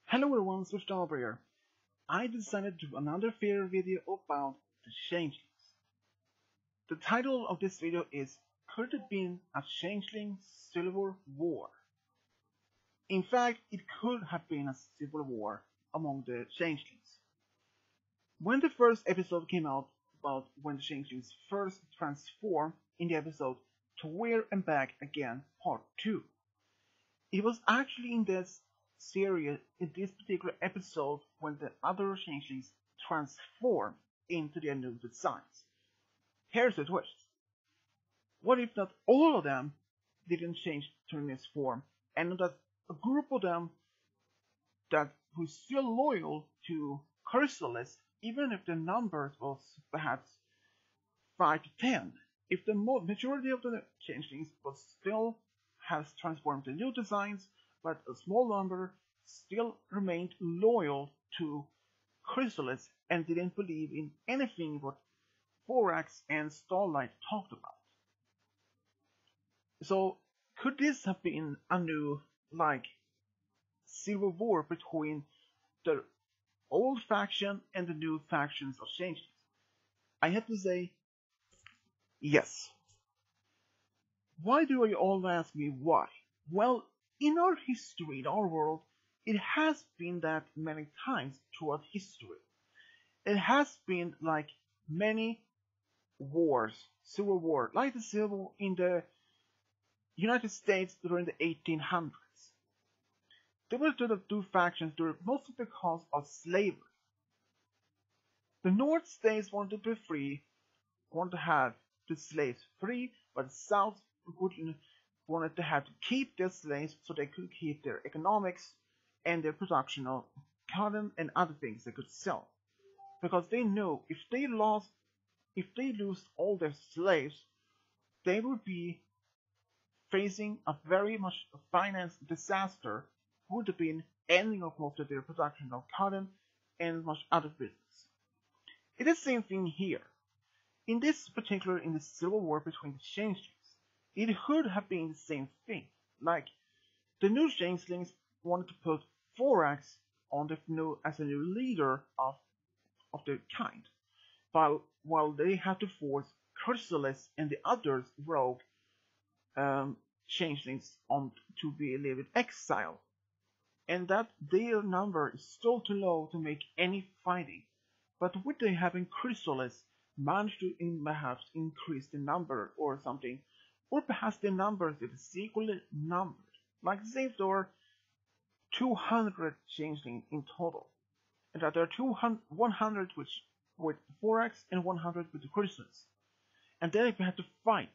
Hello everyone, Switched over here. I decided to do another favorite video about the changelings. The title of this video is Could it have been a Changeling Civil War? In fact, it could have been a civil war among the changelings. When the first episode came out about when the changelings first transformed in the episode To Where and Back Again Part 2, it was actually in this series, in this particular episode, when the other changelings transform into their new designs. Here's the twist. What if not all of them didn't change to this form, and that a group of them that was still loyal to Chrysalis, even if the number was perhaps 5 to 10, if the majority of the changelings was still has transformed to new designs, but a small number still remained loyal to Chrysalis and didn't believe in anything what Thorax and Starlight talked about. So could this have been a new, civil war between the old faction and the new factions of changelings? I have to say, yes. Why do you all ask me why? Well, in our history, in our world, it has been that many times throughout history. It has been like many wars, civil war, like the civil war in the United States during the 1800s. There were two factions mostly because of slavery. The North states wanted to be free, wanted to have the slaves free, but the South wanted to have to keep their slaves so they could keep their economics and their production of cotton and other things they could sell. Because they knew if they lose all their slaves, they would be facing a very much finance disaster, would have been ending of most of their production of cotton and much other business. It is the same thing here. In the civil war between the changelings, it could have been the same thing. Like the new changelings wanted to put Thorax on as a new leader of their kind, while they had to force Chrysalis and the other rogue changelings on to be live in exile, and that their number is still too low to make any fighting. But with they having Chrysalis managed to perhaps increase the number or something, or perhaps the numbers is equally numbered. Like say there are 200 changelings in total, and that there are 100 with Thorax and 100 with the Chrysalis. And then we have to fight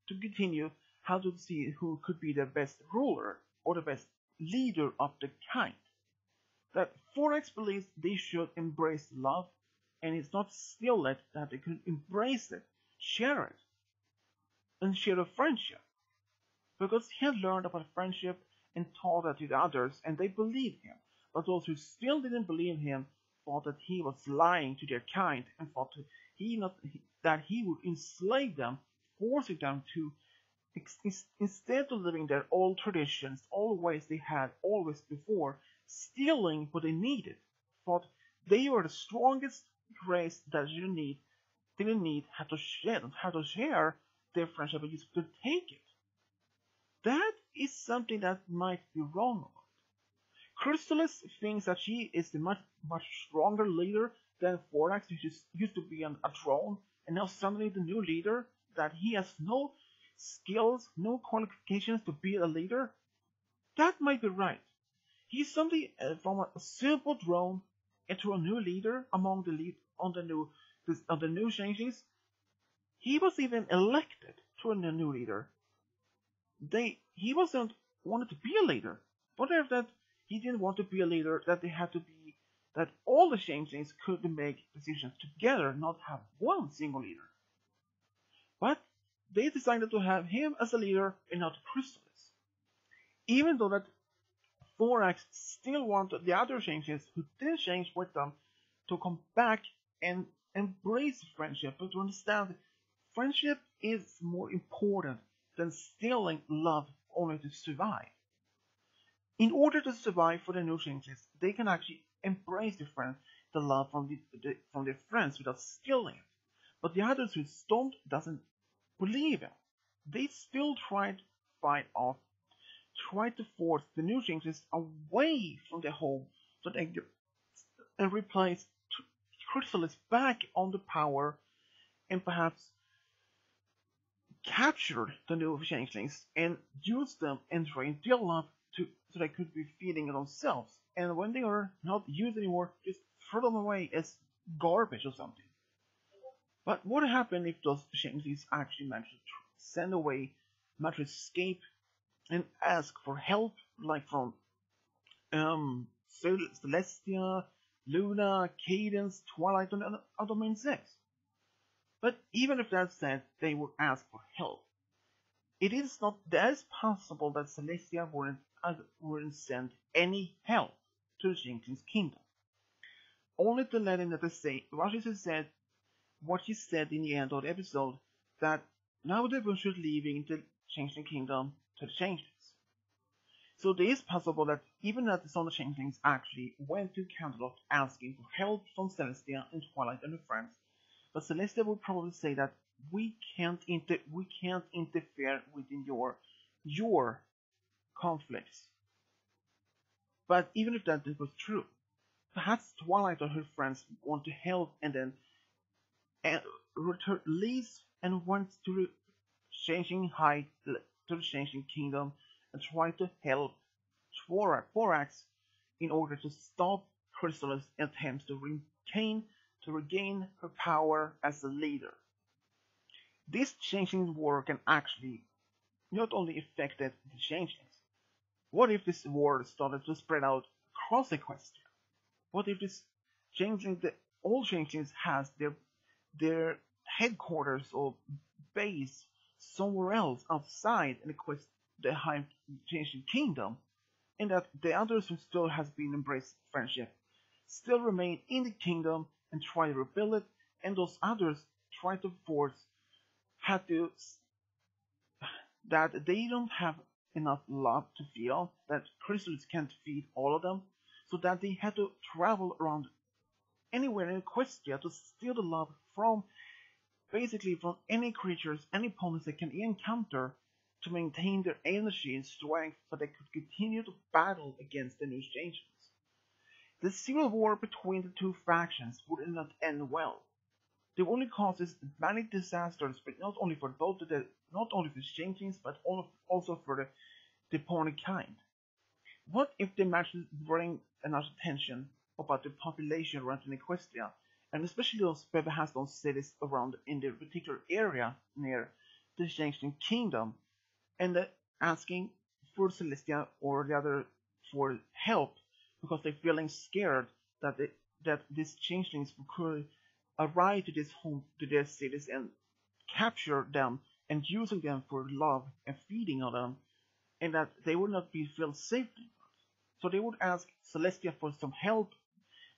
to continue how to see who could be the best ruler or the best leader of the kind. That Thorax believes they should embrace love, and it's not steal it, that they could embrace it, share it, and share a friendship. Because he had learned about friendship and taught that to the others, and they believed him. But those who still didn't believe him thought that he was lying to their kind, and thought that he would enslave them, forcing them to, instead of living their old traditions, old ways they had always before, stealing what they needed, thought they were the strongest race that didn't need how to share their friendship, but just to take it. That is something that might be wrong about. Chrysalis thinks that she is the much stronger leader than Thorax, who just used to be on a throne, and now suddenly the new leader, that he has no skills, no qualifications to be a leader. That might be right. He's somebody from a simple throne into a new leader among the new changelings. He was even elected to a new leader. He wasn't wanted to be a leader. What if that he didn't want to be a leader, that they had to be, that all the changelings could make decisions together, not have one single leader. But they decided to have him as a leader and not Chrysalis. Even though that Thorax still wanted the other changelings who didn't change with them to come back and embrace friendship, but to understand that friendship is more important than stealing love only to survive. In order to survive for the new changes, they can actually embrace the love from from their friends without stealing it. But the others who don't doesn't believe it. They still try to fight off, try to force the new changes away from their home so they can and replace Chrysalis back on the power and perhaps capture the new changelings and use them and drain their love so they could be feeding themselves. And when they are not used anymore, just throw them away as garbage or something. But what would happen if those changelings actually managed to send away, managed to escape and ask for help, like from Celestia, Luna, Cadence, Twilight, and other main six? But even if that said, they would ask for help. It is not as possible that Celestia wouldn't send any help to Jenkins' kingdom. Only to let him that say what she said in the end of the episode, that now they were leaving the Changeling Kingdom to the Changelings. So it is possible that even that some of the Changelings actually went to Camelot asking for help from Celestia and Twilight and her friends, but Celestia would probably say that we can't interfere within your conflicts. But even if that was true, perhaps Twilight or her friends want to help and then leaves and wants to changing height to the changing kingdom and try to help Thorax in order to stop Chrysalis' attempts to regain her power as a leader. This changing war can actually not only affect the changelings. What if this war started to spread out across Equestria? What if all changelings has their headquarters or base somewhere else outside in the High Changing Kingdom, and that the others who still has been embraced friendship still remain in the kingdom and try to rebuild it, and those others try to force that they don't have enough love to feel, that Chrysalis can't feed all of them, so that they had to travel around anywhere in Equestria to steal the love from basically from any creatures, any opponents they can encounter to maintain their energy and strength so they could continue to battle against the new changelings. The civil war between the two factions would not end well. It only causes many disasters, but not only for the changelings, but also for the opponent kind. What if they manage to bring enough attention about the population around Equestria, and especially those perhaps those cities around in the particular area near the Changeling Kingdom, and asking for Celestia or the other for help because they're feeling scared that these changelings could arrive to their cities and capture them and using them for love and feeding on them, and that they would not feel safe. So they would ask Celestia for some help,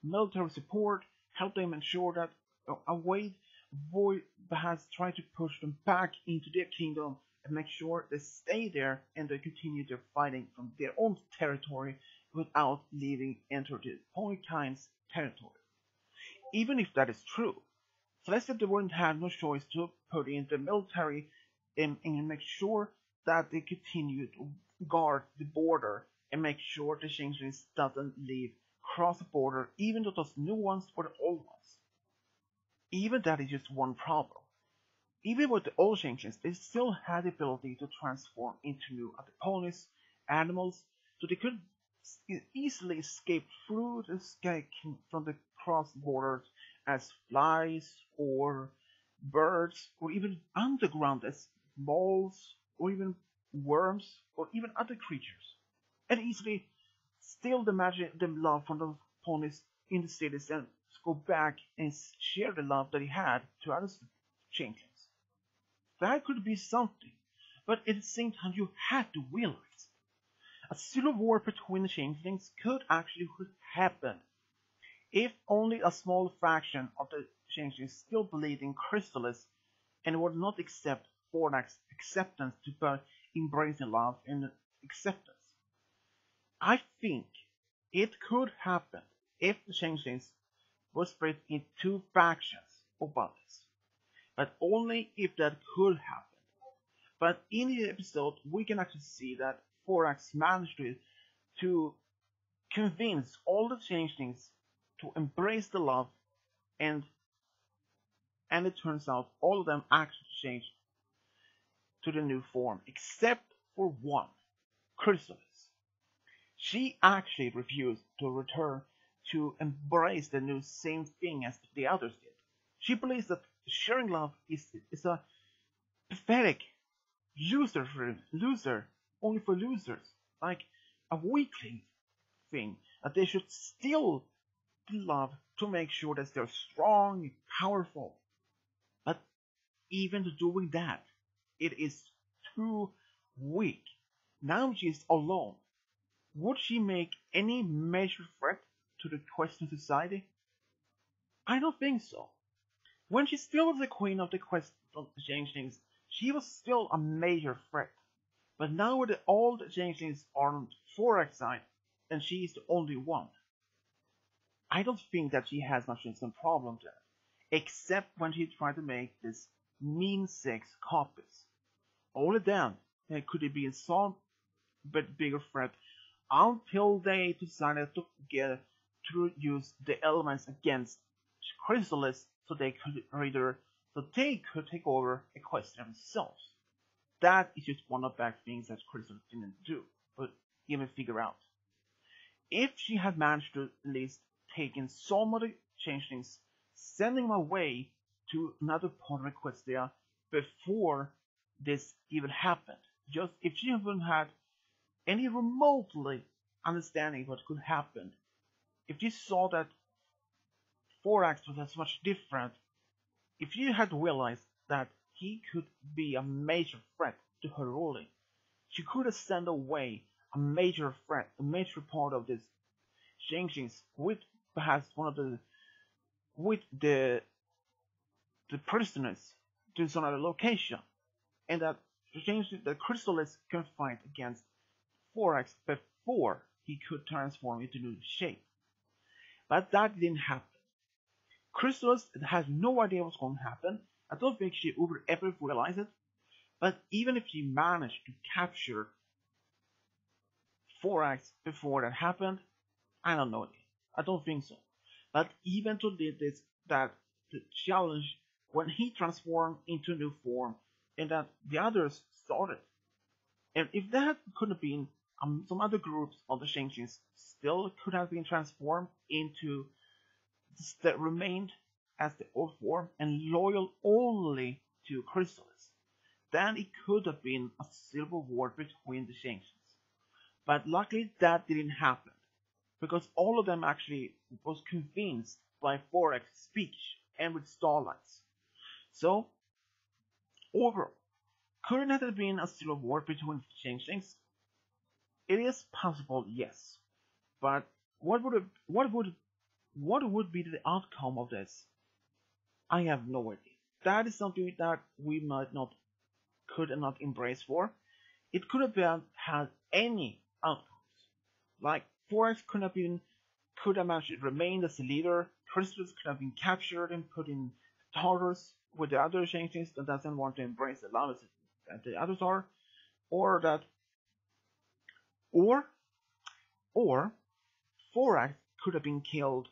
military support, help them ensure that Void has tried to push them back into their kingdom and make sure they stay there and they continue their fighting from their own territory without enter the opponent kind's territory. Even if that is true, Celestia they wouldn't have no choice to put in the military and make sure that they continue to guard the border and make sure the changelings doesn't leave cross the border, even though those new ones or the old ones. Even that is just one problem. Even with the old changelings, they still had the ability to transform into new opponents, animals, so they could easily escape through the sky from the cross borders as flies or birds, or even underground as moles, or even worms, or even other creatures, and easily steal the love from the opponents in the cities and go back and share the love that he had to other changelings. That could be something, but at the same time you had to realize a civil war between the changelings could actually happen if only a small fraction of the changelings still believed in Chrysalis and would not accept Fornax's acceptance to embrace love and acceptance. I think it could happen if the changelings were split in two factions or bodies, but only if that could happen. But in the episode, we can actually see that Forax managed to convince all the changelings to embrace the love, and and it turns out all of them actually changed to the new form, except for one, Chrysalis. She actually refused to return to embrace the new same thing as the others did. She believes that sharing love is a pathetic loser, only for losers, like a weakling thing, that they should still love to make sure that they're strong, powerful. But even doing that, it is too weak. Now she's alone. Would she make any major threat to the Question Society? I don't think so. When she still was the queen of the Quest of the Changelings, she was still a major threat. But now that all the Changelings are on Thorax's side, and she is the only one, I don't think that she has much of a problem there. Except when she tried to make this mean six copies. Only then could it be some bit bigger threat until they decided to use the elements against Chrysalis so they could take over Equestria themselves. That is just one of the bad things that Chrysalis didn't do, but even figure out. If she had managed to at least take in some of the changelings, sending them away to another part of Equestria before this even happened, just if she even had any remotely understanding what could happen, if she saw that Thorax was as much different, if she had realized that he could be a major threat to her ruling, she could have sent away a major threat, a major part of this changelings with perhaps one of the prisoners to some other location, and that the Chrysalis can fight against Thorax before he could transform into new shape. But that didn't happen. Chrysalis has no idea what's going to happen. I don't think she would ever realize it. But even if she managed to capture Thorax before that happened, I don't know. I don't think so. But even to this, that the challenge when he transformed into new form, and that the others started. And if that could have been some other groups of the changelings still could have been transformed into that remained as the old form and loyal only to Chrysalis, then it could have been a civil war between the changelings. But luckily that didn't happen, because all of them actually was convinced by Forex's speech and with Starlight's. So, overall, couldn't it have been a civil war between the changelings? It is possible, yes. But what would be the outcome of this? I have no idea. That is something that we could not embrace for. It could have had any outcomes. Like Forrest could have managed to remain as the leader. Chrysalis could have been captured and put in Tartarus with the other changelings that doesn't want to embrace the love that the others are, or that, or Thorax could have been killed,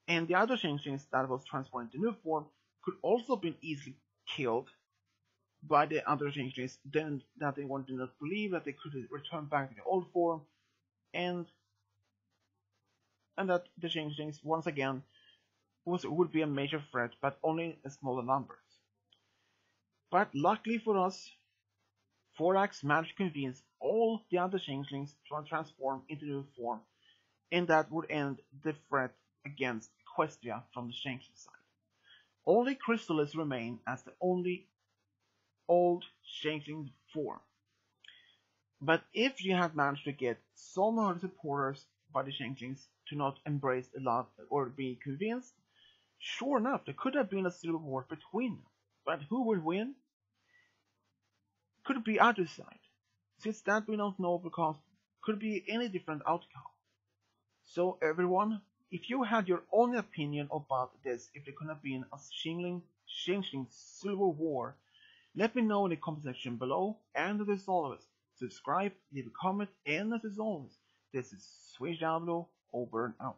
and the other changelings that was transformed into new form could also have been easily killed by the other changelings, then that they wanted to believe that they could return back to the old form, and that the changelings once again would be a major threat, but only in smaller numbers. But luckily for us, Thorax managed to convince all the other changelings to transform into new form, and that would end the threat against Equestria from the changeling side. Only Chrysalis remained as the only old changeling form. But if you had managed to get some of the supporters by the changelings to not embrace the love or be convinced, sure enough, there could have been a civil war between them. But who would win? Could it be either side? Since that we don't know, because could be any different outcome. So everyone, if you had your own opinion about this, if there could have been a Changeling Civil War, let me know in the comment section below. And as always, subscribe, leave a comment, and as always, this is Swedish Diablo over and out.